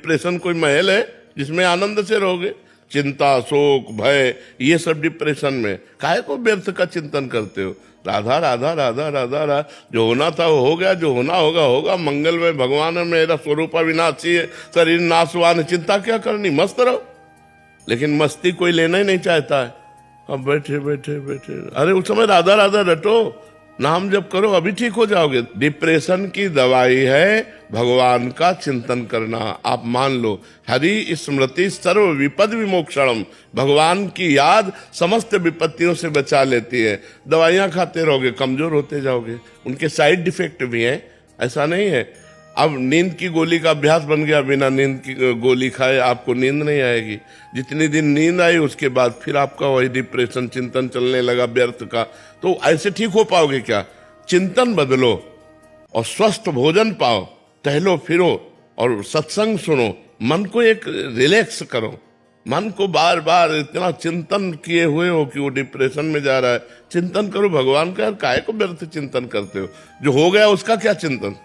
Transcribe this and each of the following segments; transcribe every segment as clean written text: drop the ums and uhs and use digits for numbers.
Depression कोई महल है जिसमें आनंद से रहोगे? चिंता, शोक, भय, ये सब डिप्रेशन में। काहे को व्यर्थ का चिंतन करते हो? राधा राधा राधा राधा राधा, जो होना था वो हो गया, जो होना होगा होगा। मंगलमय भगवान है, मेरा स्वरूप अविनाशी है, शरीर नाशवान है, चिंता क्या करनी, मस्त रहो। लेकिन मस्ती कोई लेना ही नहीं चाहता है। अब बैठे बैठे बैठे, अरे उस समय राधा राधा रटो, नाम जप करो, अभी ठीक हो जाओगे। डिप्रेशन की दवाई है भगवान का चिंतन करना। आप मान लो, हरि स्मृति सर्व विपद विमोक्षणम, भगवान की याद समस्त विपत्तियों से बचा लेती है। दवाइयां खाते रहोगे, कमजोर होते जाओगे। उनके साइड इफेक्ट भी हैं, ऐसा नहीं है। अब नींद की गोली का अभ्यास बन गया, बिना नींद की गोली खाए आपको नींद नहीं आएगी। जितनी दिन नींद आई उसके बाद फिर आपका वही डिप्रेशन, चिंतन चलने लगा व्यर्थ का। तो ऐसे ठीक हो पाओगे क्या? चिंतन बदलो और स्वस्थ भोजन पाओ, टहलो फिरो और सत्संग सुनो, मन को एक रिलैक्स करो। मन को बार बार इतना चिंतन किए हुए हो कि वो डिप्रेशन में जा रहा है, चिंतन करो भगवान का। यार काहे को व्यर्थ चिंतन करते हो? जो हो गया उसका क्या चिंतन?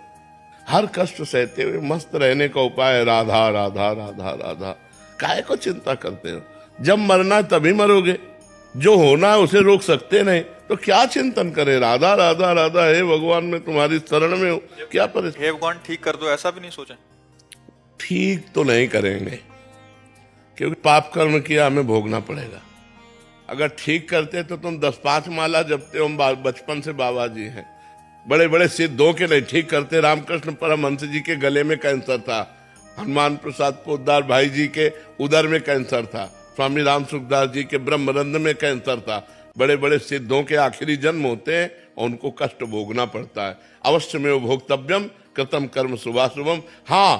हर कष्ट सहते हुए मस्त रहने का उपाय है राधा राधा राधा राधा। काहे को चिंता करते हो? जब मरना है तभी मरोगे, जो होना है उसे रोक सकते नहीं, तो क्या चिंतन करे? राधा राधा राधा, हे भगवान मैं तुम्हारी शरण में हूं। क्या परेशान? हे भगवान ठीक कर दो, ऐसा भी नहीं सोचा? ठीक तो नहीं करेंगे, क्योंकि पाप कर्म किया हमें भोगना पड़ेगा। अगर ठीक करते तो तुम 10-5 माला जपते हो। हम बचपन से बाबा जी हैं, बड़े बड़े सिद्धों के नहीं ठीक करते। रामकृष्ण परमहंस जी के गले में कैंसर था, हनुमान प्रसाद पोद्दार भाई जी के उदर में कैंसर था, स्वामी राम सुखदास जी के ब्रह्मरंध्र में कैंसर था। बड़े बड़े सिद्धों के आखिरी जन्म होते हैं और उनको कष्ट भोगना पड़ता है। अवश्य में वो भोक्तव्यम कृतम कर्म शुभाशुभम। हाँ,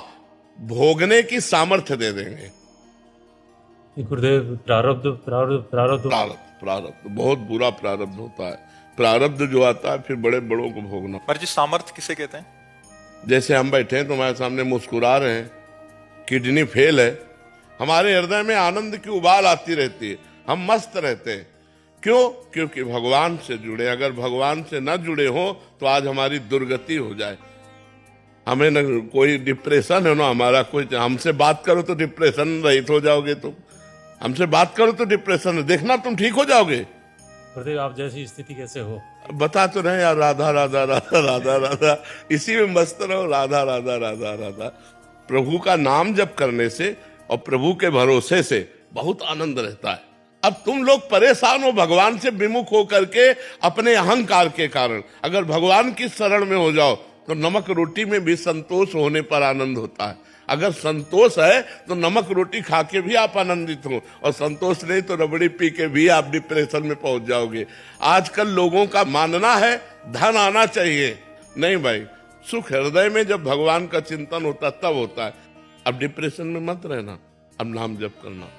भोगने की सामर्थ्य दे देंगे। गुरुदेव, प्रारब्ध प्रारब्ध प्रारब्ध प्रारब्ध बहुत बुरा प्रारब्ध होता है। प्रारब्ध जो आता है फिर बड़े बड़ों को भोगना। पर जी सामर्थ्य किसे कहते हैं? जैसे हम बैठे हैं तुम्हारे सामने मुस्कुरा रहे हैं, किडनी फेल है, हमारे हृदय में आनंद की उबाल आती रहती है, हम मस्त रहते हैं। क्यों? क्योंकि भगवान से जुड़े। अगर भगवान से न जुड़े हो तो आज हमारी दुर्गति हो जाए। हमें न कोई डिप्रेशन है ना हमारा, कोई हमसे बात करो तो डिप्रेशन रहित हो जाओगे। तुम हमसे बात करो तो डिप्रेशन, देखना तुम ठीक हो जाओगे। गुरुदेव, आप जैसी स्थिति कैसे हो? बता तो रहे यार, राधा राधा राधा राधा राधा, इसी में मस्त रहो। राधा राधा राधा राधा। प्रभु का नाम जप करने से और प्रभु के भरोसे से बहुत आनंद रहता है। अब तुम लोग परेशान हो भगवान से विमुख हो करके अपने अहंकार के कारण। अगर भगवान की शरण में हो जाओ तो नमक रोटी में भी संतोष होने पर आनंद होता है। अगर संतोष है तो नमक रोटी खा के भी आप आनंदित हो, और संतोष नहीं तो रबड़ी पी के भी आप डिप्रेशन में पहुंच जाओगे। आजकल लोगों का मानना है धन आना चाहिए। नहीं भाई, सुख हृदय में जब भगवान का चिंतन होता तब होता है। अब डिप्रेशन में मत रहना, अब नाम जप करना।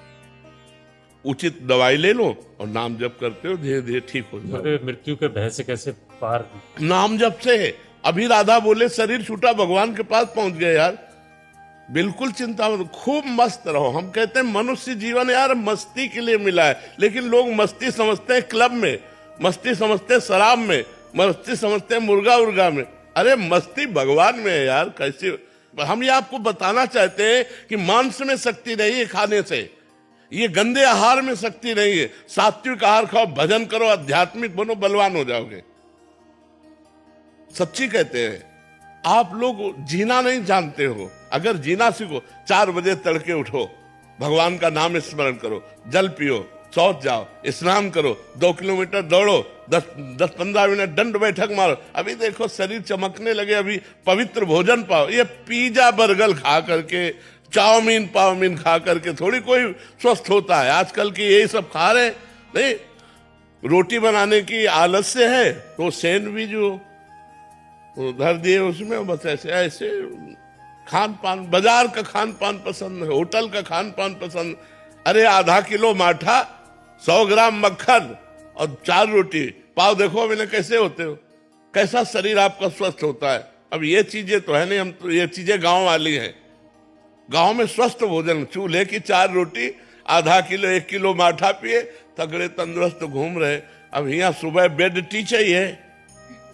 उचित दवाई ले लो और नाम जप करते हो, धीरे धीरे ठीक हो जाओ। मृत्यु के भय से कैसे पार? नाम जप से। अभी राधा बोले शरीर छूटा, भगवान के पास पहुंच गए यार। बिल्कुल चिंता मत, खूब मस्त रहो। हम कहते हैं मनुष्य जीवन यार मस्ती के लिए मिला है, लेकिन लोग मस्ती समझते हैं क्लब में, मस्ती समझते हैं शराब में, मस्ती समझते हैं मुर्गा उर्गा में। अरे मस्ती भगवान में है यार। कैसे? हम ये आपको बताना चाहते हैं कि मांस में शक्ति नहीं है खाने से, ये गंदे आहार में शक्ति नहीं है। सात्विक आहार खाओ, भजन करो, आध्यात्मिक बनो, बलवान हो जाओगे। सच्ची कहते हैं। आप लोग जीना नहीं जानते हो, अगर जीना सीखो, 4 बजे तड़के उठो, भगवान का नाम स्मरण करो, जल पियो, शौच जाओ, स्नान करो, 2 किलोमीटर दौड़ो, 10-15 मिनट दंड बैठक मारो। अभी देखो शरीर चमकने लगे। अभी पवित्र भोजन पाओ। ये पिज्जा बर्गर खा करके, चाउमीन पाउमीन खा करके थोड़ी कोई स्वस्थ होता है। आजकल की यही सब खा रहे नहीं। रोटी बनाने की आलस्य है तो सैंडविच जो धर दिए उसमें, बस ऐसे ऐसे खान पान, बाजार का खान पान पसंद है, होटल का खान पान पसंद। अरे आधा किलो माठा, 100 ग्राम मक्खन और 4 रोटी पाव, देखो मैंने कैसे होते हो, कैसा शरीर आपका स्वस्थ होता है। अब ये चीजें तो है नहीं, हम तो ये चीजें गांव वाली हैं। गांव में स्वस्थ भोजन, चूल्हे की 4 रोटी, आधा किलो 1 किलो माठा पिए, तगड़े तंदुरुस्त घूम रहे। अब यहाँ सुबह बेड टी चाहिए,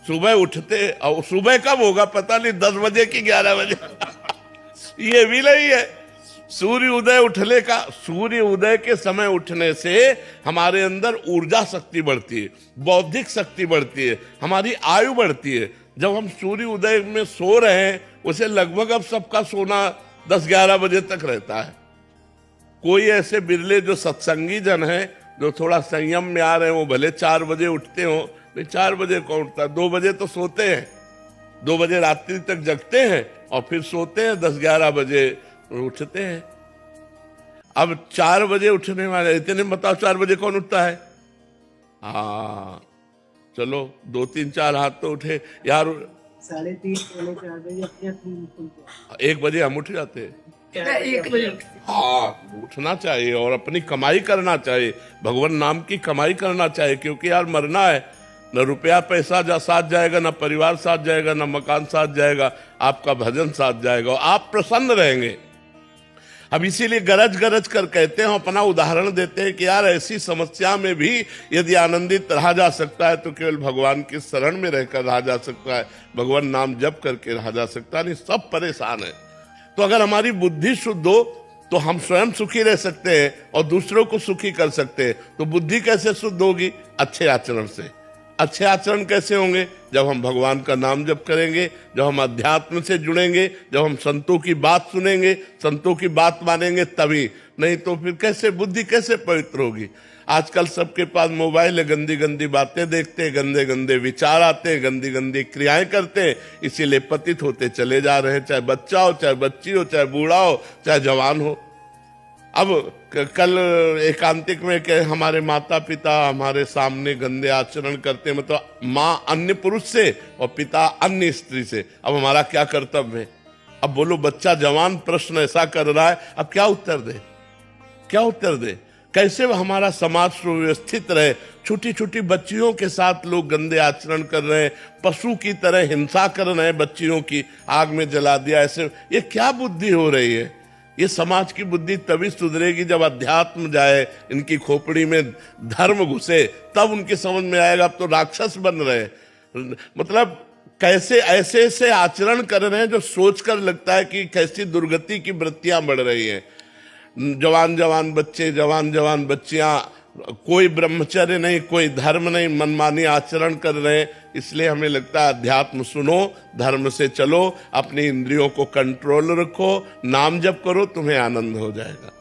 सुबह उठते, और सुबह कब होगा पता नहीं, 10 बजे की 11 बजे ये भी नहीं है। सूर्य उदय के समय उठने से हमारे अंदर ऊर्जा शक्ति बढ़ती है, बौद्धिक शक्ति बढ़ती है, हमारी आयु बढ़ती है। जब हम सूर्य उदय में सो रहे हैं, उसे लगभग अब सबका सोना 10-11 बजे तक रहता है। कोई ऐसे बिरले जो सत्संगी जन हैं, जो थोड़ा संयम में आ रहे हैं, वो भले 4 बजे उठते हो। भाई 4 बजे कौन उठता है? 2 बजे तो सोते हैं, 2 बजे रात्रि तक जगते हैं और फिर सोते हैं, 10-11 बजे उठते हैं। अब 4 बजे उठने वाले इतने बताओ, 4 बजे कौन उठता है? हाँ चलो 2-3-4 हाथ तो उठे यार। 3:30 पौने 4 बजे अपने आप नींद खुलती है। 1 बजे हम उठ जाते हैं। 1 बजे हाँ, उठना चाहिए और अपनी कमाई करना चाहिए, भगवान नाम की कमाई करना चाहिए, क्योंकि यार मरना है। न रुपया पैसा साथ जाएगा, न परिवार साथ जाएगा, न मकान साथ जाएगा, आपका भजन साथ जाएगा और आप प्रसन्न रहेंगे। अब इसीलिए गरज गरज कर कहते हैं, अपना उदाहरण देते हैं कि यार ऐसी समस्या में भी यदि आनंदित रहा जा सकता है तो केवल भगवान की शरण में रहकर रहा जा सकता है, भगवान नाम जप करके रहा जा सकता है। नहीं, सब परेशान है। तो अगर हमारी बुद्धि शुद्ध हो तो हम स्वयं सुखी रह सकते हैं और दूसरों को सुखी कर सकते हैं। तो बुद्धि कैसे शुद्ध होगी? अच्छे आचरण से। अच्छे आचरण कैसे होंगे? जब हम भगवान का नाम जप करेंगे, जब हम अध्यात्म से जुड़ेंगे, जब हम संतों की बात सुनेंगे, संतों की बात मानेंगे, तभी। नहीं तो फिर कैसे बुद्धि कैसे पवित्र होगी? आजकल सबके पास मोबाइल है, गंदी गंदी बातें देखते हैं, गंदे गंदे विचार आते हैं, गंदी गंदी क्रियाएं करते हैं, इसीलिए पतित होते चले जा रहे हैं। चाहे बच्चा हो, चाहे बच्ची हो, चाहे बूढ़ा हो, चाहे जवान हो। अब कल एकांतिक में के हमारे माता पिता हमारे सामने गंदे आचरण करते, मतलब माँ अन्य पुरुष से और पिता अन्य स्त्री से। अब हमारा क्या कर्तव्य है? अब बोलो, बच्चा जवान प्रश्न ऐसा कर रहा है, अब क्या उत्तर दे? क्या उत्तर दे? कैसे हमारा समाज सुव्यवस्थित रहे? छोटी छोटी बच्चियों के साथ लोग गंदे आचरण कर रहे हैं, पशु की तरह हिंसा कर रहे हैं, बच्चियों की आग में जला दिया। ऐसे ये क्या बुद्धि हो रही है? ये समाज की बुद्धि तभी सुधरेगी जब अध्यात्म जाए, इनकी खोपड़ी में धर्म घुसे, तब उनकी समझ में आएगा। अब तो राक्षस बन रहे हैं, मतलब कैसे ऐसे ऐसे आचरण कर रहे हैं जो सोचकर लगता है कि कैसी दुर्गति की वृत्तियां बढ़ रही हैं। जवान जवान बच्चे, जवान जवान बच्चियां, कोई ब्रह्मचर्य नहीं, कोई धर्म नहीं, मनमानी आचरण कर रहे हैं। इसलिए हमें लगता है अध्यात्म सुनो, धर्म से चलो, अपनी इंद्रियों को कंट्रोल रखो, नाम जप करो, तुम्हें आनंद हो जाएगा।